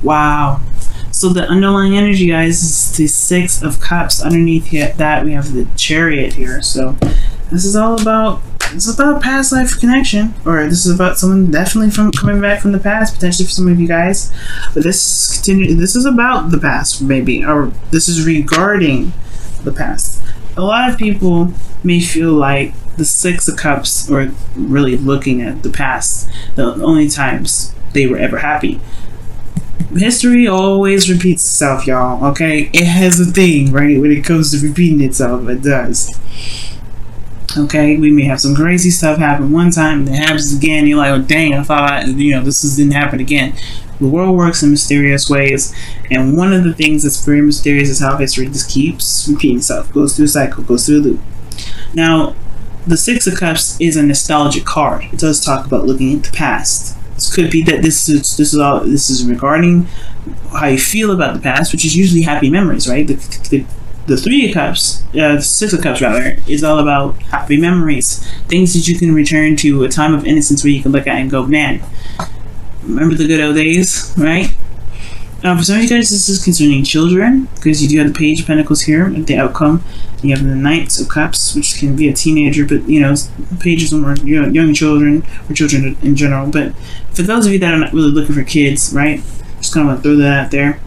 Wow. So the underlying energy, guys, is the Six of Cups. Underneath that, we have the Chariot here. So this is all about, it's about past life connection, or this is about someone definitely from coming back from the past, potentially for some of you guys. But this is about the past, maybe, or this is regarding the past. A lot of people may feel like the Six of Cups, or really looking at the past, the only times they were ever happy. History always repeats itself, y'all, okay? It has a thing, right? When it comes to repeating itself, it does. Okay, we may have some crazy stuff happen one time, and it happens again. You're like, oh dang, I thought this didn't happen again. The world works in mysterious ways, and one of the things that's very mysterious is how history just keeps repeating itself, goes through a cycle, goes through a loop. Now, the Six of Cups is a nostalgic card. It does talk about looking at the past. This could be that this is regarding how you feel about the past, which is usually happy memories, right? The Three of Cups, the Six of Cups rather, is all about happy memories, things that you can return to, a time of innocence where you can look at and go, man, remember the good old days, right? For some of you guys, this is concerning children, because you do have the Page of Pentacles here at the outcome. You have the Knights of Cups, which can be a teenager, but pages are more young children, or children in general. But for those of you that are not really looking for kids, right, just kind of want to throw that out there.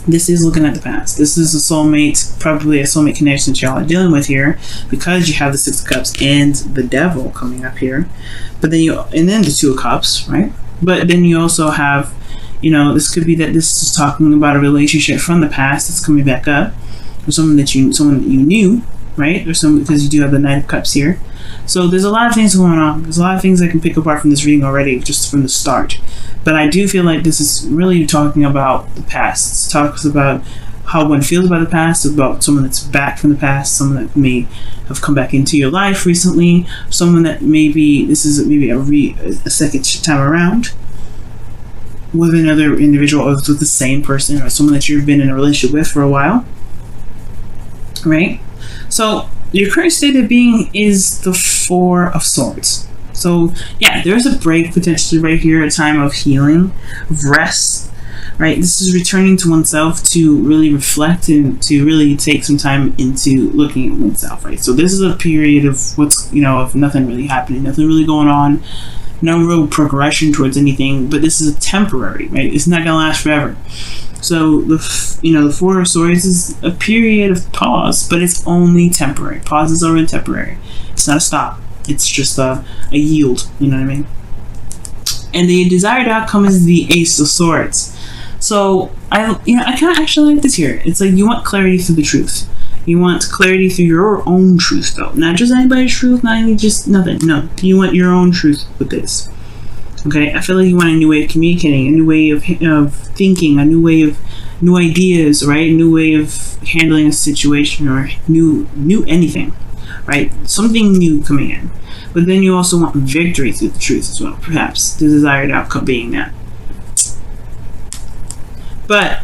This is looking at the past. This is a soulmate, probably a soulmate connection that y'all are dealing with here, because you have the Six of Cups and the Devil coming up here. But then then the Two of Cups, right? But then you also have, this could be that this is talking about a relationship from the past that's coming back up, or someone that you knew, right? Or because you do have the Knight of Cups here. So there's a lot of things going on. There's a lot of things I can pick apart from this reading already, just from the start. But I do feel like this is really talking about the past. It talks about how one feels about the past, about someone that's back from the past, someone that may have come back into your life recently, someone that this is maybe a second time around with another individual, or with the same person, or someone that you've been in a relationship with for a while, right? So your current state of being is the Four of Swords. So yeah, there's a break potentially right here, a time of healing, of rest, right? This is returning to oneself to really reflect and to really take some time into looking at oneself, right? So this is a period of of nothing really happening, nothing really going on, no real progression towards anything, but this is a temporary, right? It's not gonna last forever. So the Four of Swords is a period of pause, but it's only temporary. Pauses are temporary. It's not a stop. It's just a yield. You know what I mean? And the desired outcome is the Ace of Swords. So I kind of actually like this here. It's like you want clarity through the truth. You want clarity through your own truth, though, not just anybody's truth, not even just nothing. No, you want your own truth with this. Okay, I feel like you want a new way of communicating, a new way of thinking, a new way of new ideas, right? A new way of handling a situation, or new anything, right? Something new coming in. But then you also want victory through the truth as well, perhaps the desired outcome being that. But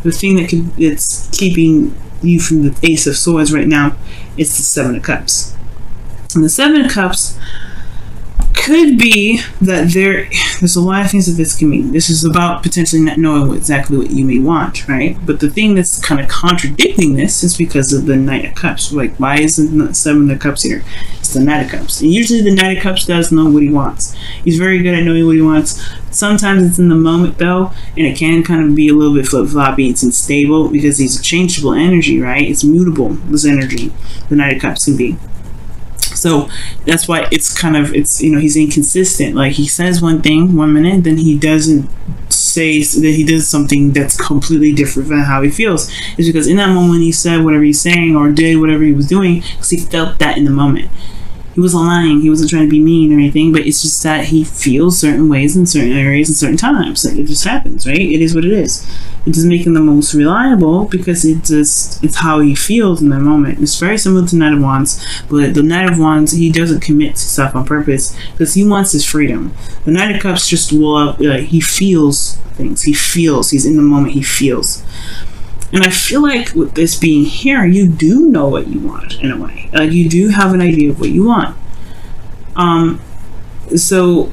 the thing that's keeping you from the Ace of Swords right now is the Seven of Cups. And the Seven of Cups could be that there's a lot of things that this can mean. This is about potentially not knowing exactly what you may want, right? But the thing that's kind of contradicting this is because of the Knight of Cups. Like, why isn't the Seven of Cups here? It's the Knight of Cups. And usually the Knight of Cups does know what he wants. He's very good at knowing what he wants. Sometimes it's in the moment, though, and it can kind of be a little bit flip-floppy. It's unstable because he's a changeable energy, right? It's mutable, this energy. The Knight of Cups can be. So that's why he's inconsistent. Like, he says one thing 1 minute, then he doesn't say that he does something that's completely different from how he feels. It's because in that moment he said whatever he's saying or did whatever he was doing because he felt that in the moment. He wasn't lying. He wasn't trying to be mean or anything, but it's just that he feels certain ways in certain areas and certain times. Like, it just happens, right? It is what it is. It doesn't make him the most reliable because it's how he feels in the moment. It's very similar to Knight of Wands, but the Knight of Wands, he doesn't commit to stuff on purpose because he wants his freedom. The Knight of Cups just he feels things. He feels. He's in the moment. He feels. And I feel like with this being here, you do know what you want in a way. Like, you do have an idea of what you want. So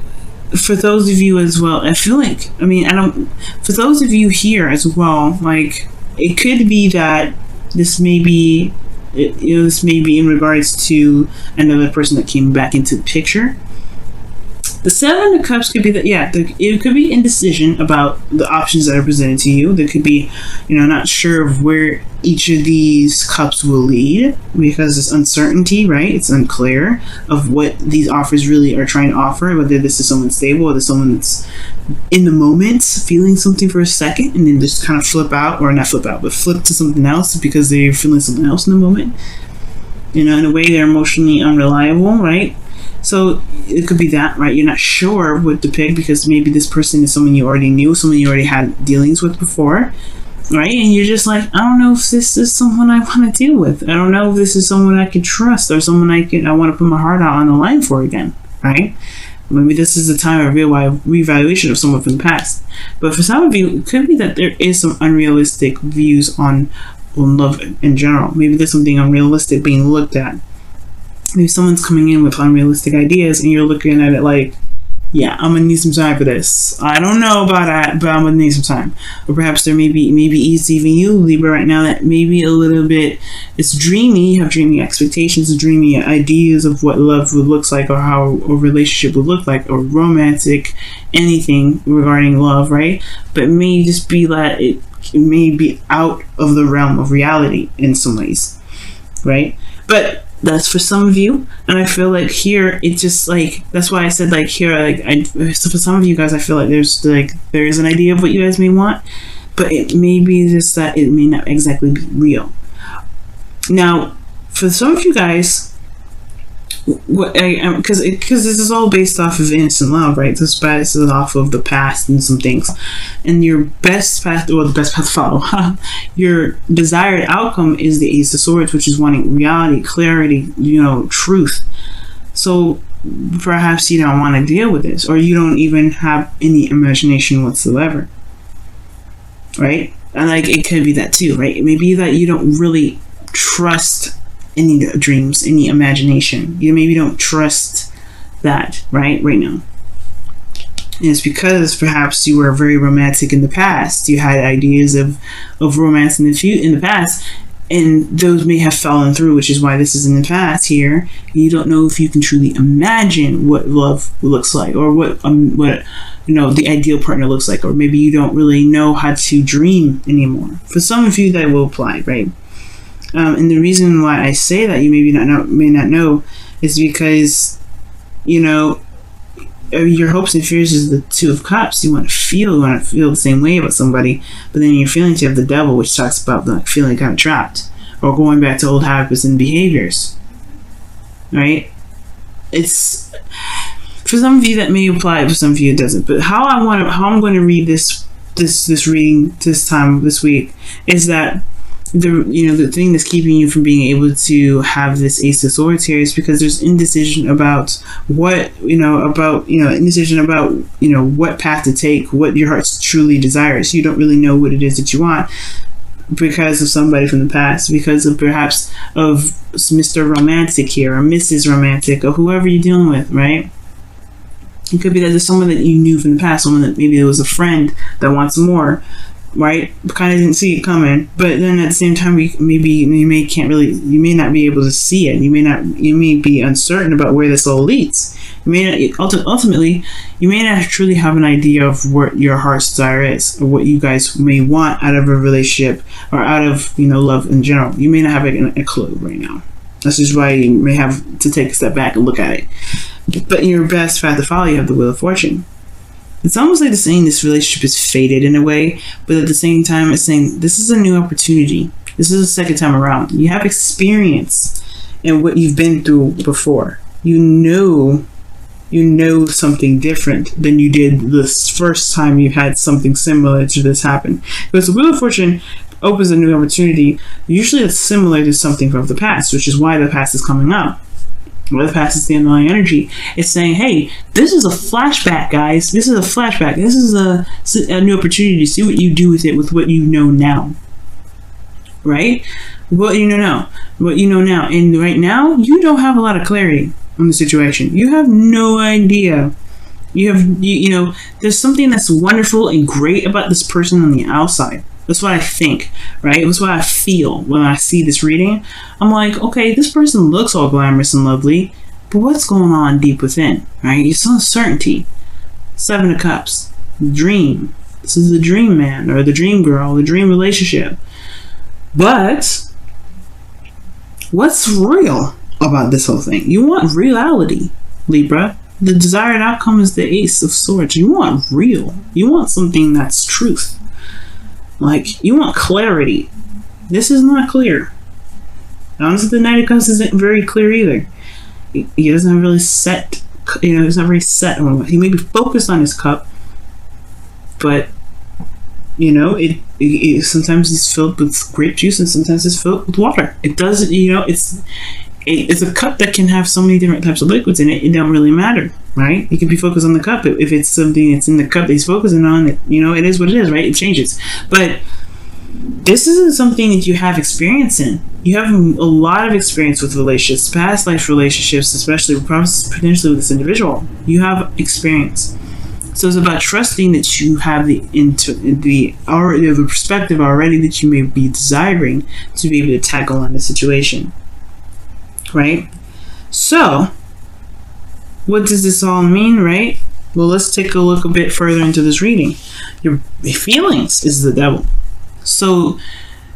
for those of you as well, I feel like, I mean, I don't, for those of you here as well, like, it could be that this may be, this may be in regards to another person that came back into the picture. The Seven of Cups could be that, yeah, it could be indecision about the options that are presented to you. There could be, not sure of where each of these cups will lead because it's uncertainty, right? It's unclear of what these offers really are trying to offer, whether this is someone stable or this is someone that's in the moment feeling something for a second and then just kind of flip out, or not flip out, but flip to something else because they're feeling something else in the moment. In a way, they're emotionally unreliable, right? So it could be that, right? You're not sure what to pick because maybe this person is someone you already knew, someone you already had dealings with before, right? And you're just like, I don't know if this is someone I want to deal with. I don't know if this is someone I can trust or someone I want to put my heart out on the line for again, right? Maybe this is the time of reevaluation of someone from the past. But for some of you, it could be that there is some unrealistic views on love in general. Maybe there's something unrealistic being looked at. Maybe someone's coming in with unrealistic ideas and you're looking at it like, yeah, I'm gonna need some time for this. I don't know about that, but I'm gonna need some time. Or perhaps there maybe it's even you, Libra, right now, that maybe a little bit, it's dreamy. You have dreamy expectations, dreamy ideas of what love would look like, or how a relationship would look like, or romantic, anything regarding love, right? But it may just be that it may be out of the realm of reality in some ways, right? But that's for some of you, and I feel like here it's just like, that's why I said like here, like so for some of you guys, I feel like there's an idea of what you guys may want, but it may be just that it may not exactly be real. Now, for some of you guys, what because this is all based off of innocent love, right? This is off of the past and some things, and your best path, or the best path to follow, your desired outcome is the Ace of Swords, which is wanting reality, clarity, truth. So perhaps you don't want to deal with this, or you don't even have any imagination whatsoever, right? And like, it could be that too, right? It may be that you don't really trust any dreams, any imagination. You maybe don't trust that right now. And it's because perhaps you were very romantic in the past. You had ideas of romance in the past, and those may have fallen through, which is why this is in the past here. You don't know if you can truly imagine what love looks like, or what the ideal partner looks like, or maybe you don't really know how to dream anymore. For some of you, that will apply, right? And the reason why I say that you may not know is because, your hopes and fears is the Two of Cups. You want to feel the same way about somebody, but then in your feelings you have the Devil, which talks about like feeling kind of trapped or going back to old habits and behaviors, right? It's for some of you that may apply, for some of you it doesn't. But how I'm going to read this reading this week is that the thing that's keeping you from being able to have this Ace of Swords here is because there's indecision about what indecision about what path to take, what your heart truly desires. You don't really know what it is that you want because of somebody from the past, because of perhaps of Mr. Romantic here, or Mrs. Romantic, or whoever you're dealing with, right? It could be that there's someone that you knew from the past, someone that maybe it was a friend that wants more, right? Kind of didn't see it coming, but then at the same time, you may not be able to see it. You may be uncertain about where this all leads. Ultimately, you may not truly have an idea of what your heart's desire is, or what you guys may want out of a relationship, or out of love in general. You may not have a clue right now. That's just why you may have to take a step back and look at it. But in your best path to follow, you have the Wheel of Fortune. It's almost like it's saying this relationship is fated in a way, but at the same time, it's saying this is a new opportunity. This is the second time around. You have experience in what you've been through before. You know something different than you did this first time you had something similar to this happen. Because the Wheel of Fortune opens a new opportunity. Usually it's similar to something from the past, which is why the past is coming up. Where the past is the underlying energy. It's saying, hey, this is a flashback, guys. This is a flashback. This is a new opportunity to see what you do with it, with what you know now. Right? What you know now. What you know now. And right now, you don't have a lot of clarity on the situation. You have no idea You know, there's something that's wonderful and great about this person on the outside. That's what I think, right? That's what I feel when I see this reading. I'm like, okay, this person looks all glamorous and lovely, but what's going on deep within, right? It's uncertainty. 7 of Cups, dream. This is the dream man or the dream girl, the dream relationship. But what's real about this whole thing? You want reality, Libra. The desired outcome is the Ace of Swords. You want real. You want something that's truth. Like, you want clarity. This is not clear. Honestly, the Knight of Cups isn't very clear either. He doesn't really set, you know, he's not very set on. He may be focused on his cup, but, you know, it sometimes it's filled with grape juice and sometimes it's filled with water. It doesn't, you know, it's a cup that can have so many different types of liquids in it. It don't really matter, right? He can be focused on the cup. If it's something that's in the cup that he's focusing on, it, you know, it is what it is, right? It changes. But this isn't something that you have experience in. You have a lot of experience with relationships, past life relationships, especially potentially with this individual. You have experience. So it's about trusting that you have the perspective already that you may be desiring to be able to tackle on the situation. Right? So, what does this all mean, right? Well, let's take a look a bit further into this reading. Your feelings is the devil. So,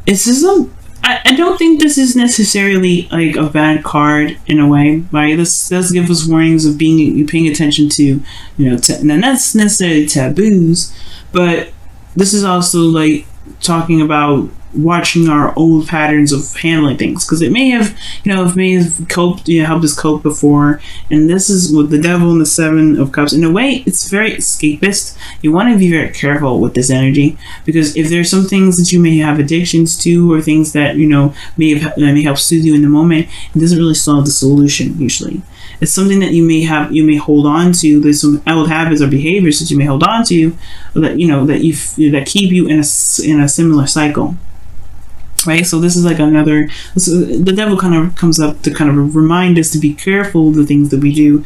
I don't think this is necessarily like a bad card in a way, right? This does give us warnings of paying attention to, you know, not necessarily taboos, but this is also like talking about watching our old patterns of handling things, because it may have, you know, coped, you know, helped us cope before. And this is with the devil and the 7 of Cups. In a way, it's very escapist. You want to be very careful with this energy, because if there's some things that you may have addictions to, or things that, you know, may help soothe you in the moment, it doesn't really solve the solution usually. It's something that you may hold on to. There's some old habits or behaviors that you may hold on to that, you know, that keep you in a similar cycle. Right, so this is like the devil kind of comes up to kind of remind us to be careful of the things that we do,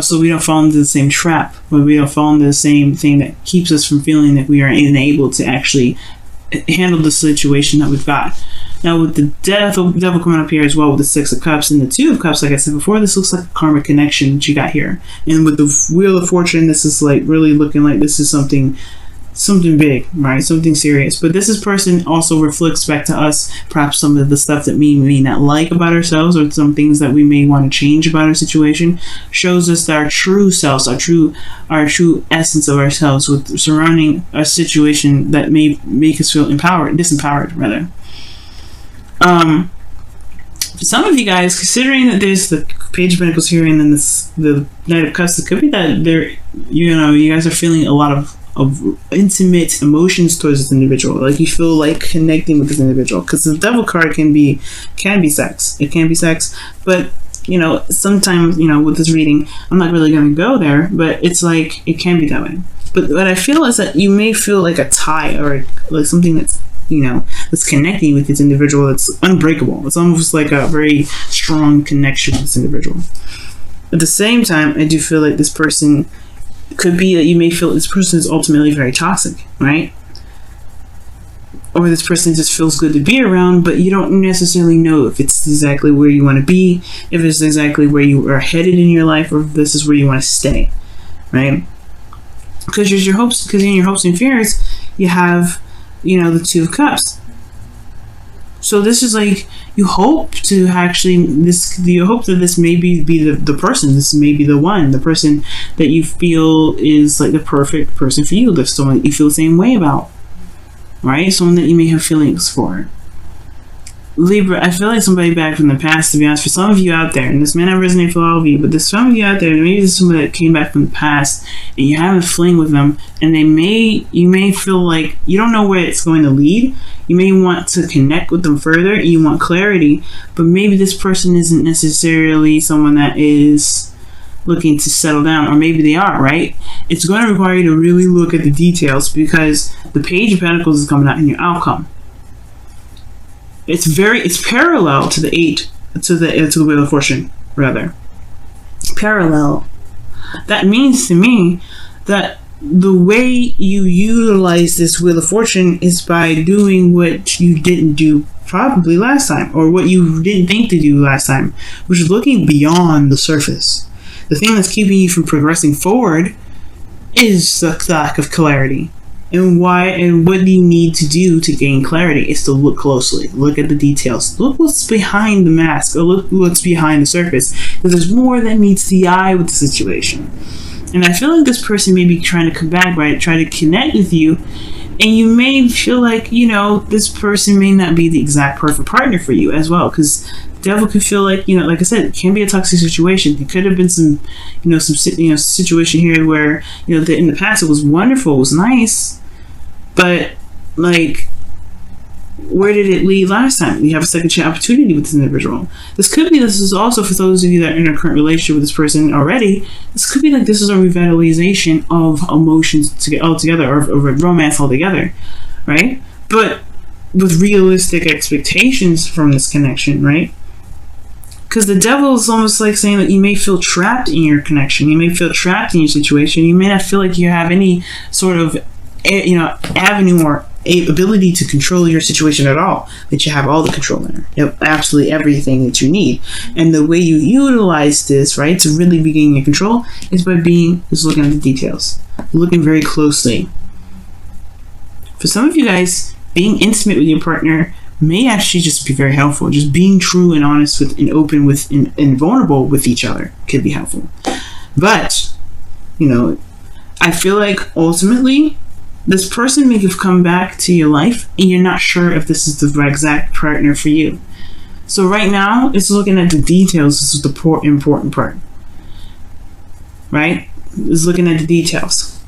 so we don't fall into the same trap, or we don't fall into the same thing that keeps us from feeling that we are unable to actually handle the situation that we've got. Now, with the devil coming up here as well, with the 6 of Cups and the 2 of Cups, like I said before, this looks like a karmic connection that you got here. And with the Wheel of Fortune, this is like really looking like this is something big, right? Something serious. But this person also reflects back to us perhaps some of the stuff that we may not like about ourselves, or some things that we may want to change about our situation. Shows us that our true selves, our true essence of ourselves, with surrounding a situation that may make us feel disempowered rather. For some of you guys, considering that there's the Page of Pentacles here and then the Knight of Cups, it could be that you guys are feeling a lot of intimate emotions towards this individual. Like, you feel like connecting with this individual, because the devil card can be sex. It can be sex, but you know, sometimes, you know, with this reading, I'm not really going to go there, but it's like it can be that way. But what I feel is that you may feel like a tie, or like something that's, you know, that's connecting with this individual that's unbreakable. It's almost like a very strong connection with this individual. At the same time, I do feel like this person could be that you may feel this person is ultimately very toxic, right? Or this person just feels good to be around, but you don't necessarily know if it's exactly where you want to be, if it's exactly where you are headed in your life, or if this is where you want to stay, right? Because in your hopes and fears, you have, you know, the 2 of Cups. So this is like, you hope to actually, you hope that this may be the person, this may be the person that you feel is like the perfect person for you, that someone that you feel the same way about, right? Someone that you may have feelings for. Libra, I feel like somebody back from the past, to be honest, for some of you out there, and this may not resonate for all of you, but there's some of you out there, maybe there's somebody that came back from the past, and you have a fling with them, and you may feel like you don't know where it's going to lead. You may want to connect with them further, and you want clarity, but maybe this person isn't necessarily someone that is looking to settle down, or maybe they are, right? It's going to require you to really look at the details, because the Page of Pentacles is coming out in your outcome. It's parallel to the 8, to the Wheel of Fortune, rather. Parallel. that means to me that the way you utilize this Wheel of Fortune is by doing what you didn't do probably last time, or what you didn't think to do last time, which is looking beyond the surface. The thing that's keeping you from progressing forward is the lack of clarity. And why and what you need to do to gain clarity is to look closely, look at the details, look what's behind the mask, or look what's behind the surface, because there's more that meets the eye with the situation. And I feel like this person may be trying to come back, right? Try to connect with you. And you may feel like, you know, this person may not be the exact perfect partner for you as well. Because the devil could feel like, you know, like I said, it can be a toxic situation. It could have been some situation here where, you know, in the past it was wonderful, it was nice. But, like, where did it lead last time? You have a second chance opportunity with this individual. This is also for those of you that are in a current relationship with this person already. This could be like this is a revitalization of emotions altogether, or romance altogether, right? But with realistic expectations from this connection, right? Because the devil is almost like saying that you may feel trapped in your connection. You may feel trapped in your situation. You may not feel like you have any sort of, you know, avenue or ability to control your situation at all, that you have all the control there. You have absolutely everything that you need. And the way you utilize this, right, to really be gaining your control is by looking at the details, looking very closely. For some of you guys, being intimate with your partner may actually just be very helpful. Just being true and honest with and open with and vulnerable with each other could be helpful. But, you know, I feel like ultimately this person may have come back to your life and you're not sure if this is the exact partner for you. So right now, it's looking at the details. This is the important part. Right? It's looking at the details.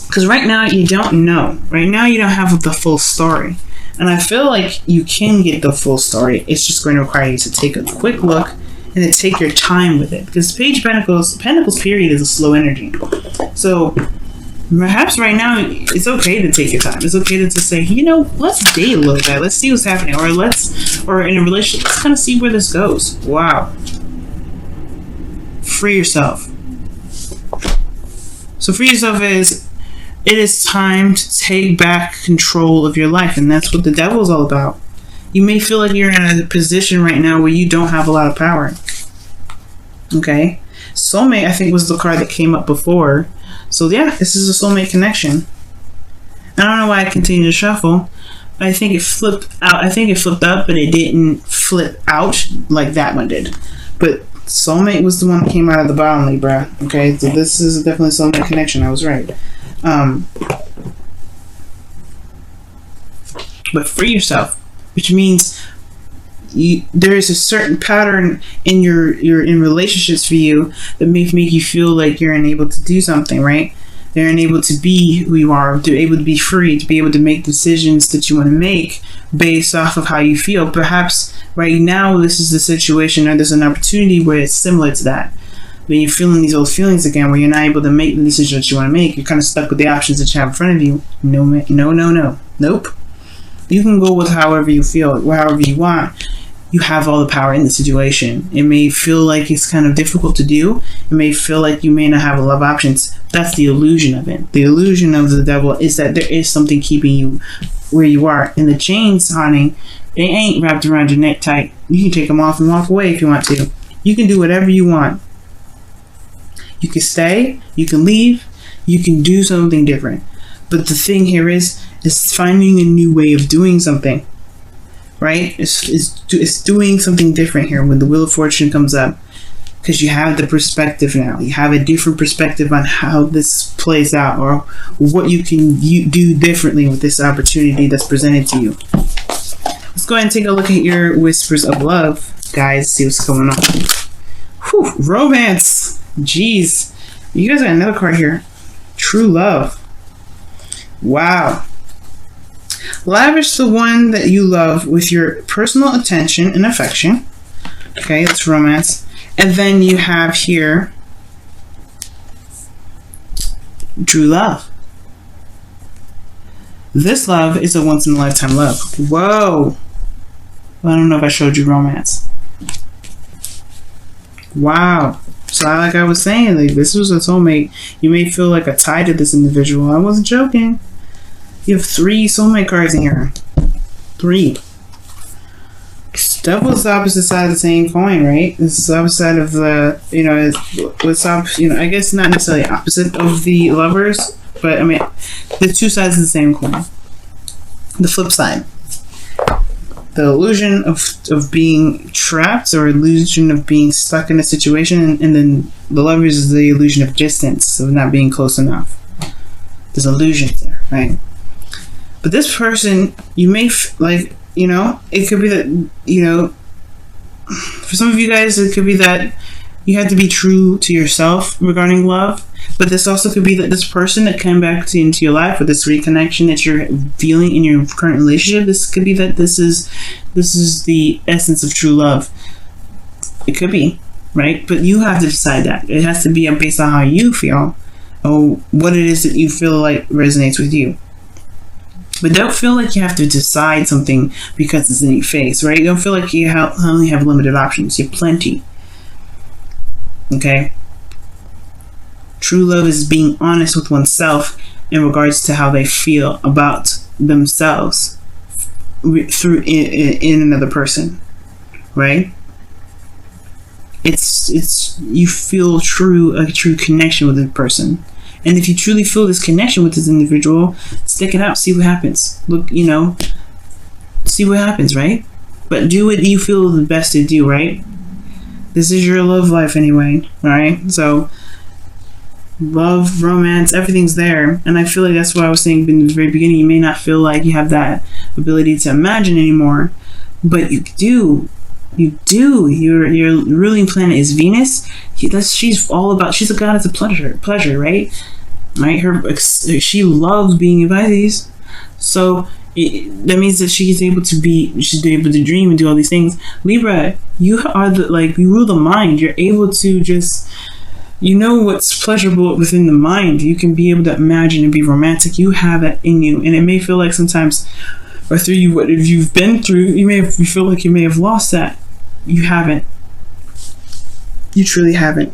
Because right now, you don't know. Right now, you don't have the full story. And I feel like you can get the full story. It's just going to require you to take a quick look and to take your time with it. Because Page of Pentacles period is a slow energy. So perhaps right now, it's okay to take your time. It's okay to just say, you know, let's date a little bit. Let's see what's happening. Or in a relationship, let's kind of see where this goes. Wow. Free yourself. So free yourself is, it is time to take back control of your life. And that's what the devil is all about. You may feel like you're in a position right now where you don't have a lot of power. Okay? Soulmate, I think, was the card that came up before. So yeah, this is a soulmate connection. I don't know why I continue to shuffle. But I think it flipped out. I think it flipped up, but it didn't flip out like that one did. But soulmate was the one that came out of the bottom, Libra. Okay, so this is definitely a soulmate connection. I was right. But free yourself, which means there is a certain pattern in your in relationships for you that make you feel like you're unable to do something, right? They're unable to be who you are, to be able to be free, to be able to make decisions that you want to make based off of how you feel. Perhaps right now this is the situation, or there's an opportunity where it's similar to that. When you're feeling these old feelings again, where you're not able to make the decision that you want to make, you're kind of stuck with the options that you have in front of you. No, nope. You can go with however you feel, however you want. You have all the power in the situation. It may feel like it's kind of difficult to do. It may feel like you may not have a lot of options. That's the illusion of it. The illusion of the devil is that there is something keeping you where you are. And the chains, honey, they ain't wrapped around your neck tight. You can take them off and walk away if you want to. You can do whatever you want. You can stay. You can leave. You can do something different. But the thing here is finding a new way of doing something. Right? It's doing something different here when the Wheel of Fortune comes up, because you have the perspective now. You have a different perspective on how this plays out, or what you can do differently with this opportunity that's presented to you. Let's go ahead and take a look at your whispers of love, guys. See what's going on. Whew, romance. Jeez. You guys got another card here. True love. Wow. Lavish the one that you love with your personal attention and affection. Okay, that's romance. And then you have here true love. This love is a once-in-a-lifetime love. Whoa. Well, I don't know if I showed you romance. Wow. So like I was saying, like this was a soulmate. You may feel like a tie to this individual. I wasn't joking. You have 3 soulmate cards in here. 3. Devil's the opposite side of the same coin, right? This is the opposite side of the, I guess not necessarily opposite of the lovers, but I mean, the 2 sides of the same coin. The flip side. The illusion of being trapped, or illusion of being stuck in a situation, and then the lovers is the illusion of distance, of not being close enough. There's illusions there, right? But this person, you may it could be that, for some of you guys, it could be that you have to be true to yourself regarding love. But this also could be that this person that came back into your life, or this reconnection that you're feeling in your current relationship, this could be that this is the essence of true love. It could be, right? But you have to decide that. It has to be based on how you feel, or what it is that you feel like resonates with you. But don't feel like you have to decide something because it's in your face, right? Don't feel like you only have limited options. You have plenty. Okay? True love is being honest with oneself in regards to how they feel about themselves through in another person, right? It's you feel a true connection with a person, and if you truly feel this connection with this individual, stick it out, see what happens. Look, see what happens, right? But do what you feel the best to do, right? This is your love life anyway, all right? So love, romance, everything's there. And I feel like that's what I was saying in the very beginning. You may not feel like you have that ability to imagine anymore, but you do. You do. Your ruling planet is Venus. She's a goddess of pleasure, right? She loves being in Pisces. So that means that she's able to dream and do all these things. Libra, you rule the mind. You're able to just, what's pleasurable within the mind. You can be able to imagine and be romantic. You have that in you, and it may feel like sometimes, or through you, what you've been through, you feel like you may have lost that. You haven't. You truly haven't.